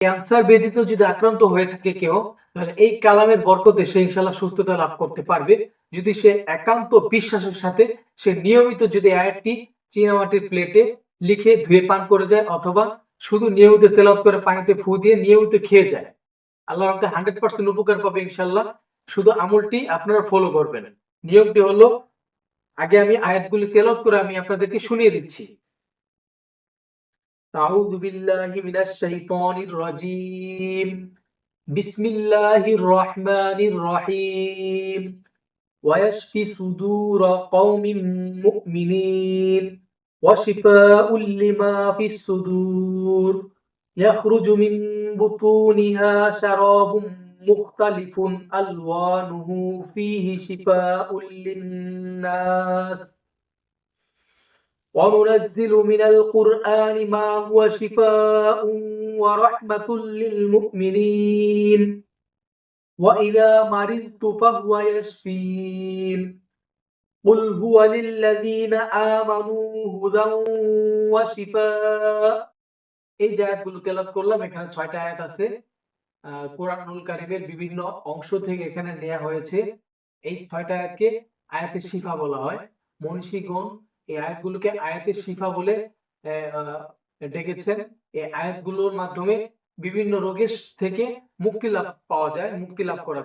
Cancer ব্যতীত যদি আক্রান্ত হয়ে থাকে কেউ, তাহলে এই কালামের বরকতে সে ইনশাআল্লাহ সুস্থতা লাভ করতে পারবে। যদি সে একান্ত বিশ্বাসের সাথে সে নিয়মিত যদি আয়াতটি চীনামাটির প্লেটে লিখে ধুয়ে পান করে যায়, অথবা শুধু নিয়মিত তেলাওয়াত করে পানিতে ফু দিয়ে নিয়মিত খেয়ে যায়, আল্লাহর রহমতে 100% উপকার পাবে ইনশাআল্লাহ। শুধু আমলটি আপনারা ফলো করবেন। নিয়মটি হলো, আগে আমি আয়াতগুলি তেলাওয়াত করে আমি আপনাদেরকে শুনিয়ে দিচ্ছি। আউযু বিল্লাহি মিনাশ শাইতানির রাজীম। বিসমিল্লাহির রহমানির রহিম। ওয়ায়াশফি সুদূরা কওমিন মুমিনিন ওয়া শিফাউল লিমা ফিস সুদূর ইয়াখরুজু মিন বুতুনিহা শারাবুম মুখতালিফুন আলওয়ানুহু ফীহি শিফাউল লিন্নাস وننزل من القرآن ما هو شفاء ورحمة للمؤمنين وإذا مرضت فهو يشفين قل هو للذين آمنوا هدى وشفاء। এই যে আয়াতগুলো তেলাওয়াত করলাম, এখানে ৬টা আয়াত আছে। কোরআনুল কারীমের বিভিন্ন অংশ থেকে এখানে নেয়া হয়েছে। এই ৬টা আয়াতকে আয়াতে শিফা বলা হয়। মনীষীগণ এই আয়াতগুলোকে আয়াতে শিফা বলে ডেকেছেন। এই আয়াতগুলোর মাধ্যমে বিভিন্ন রোগের থেকে মুক্তি লাভ পাওয়া যায়, মুক্তি লাভ করা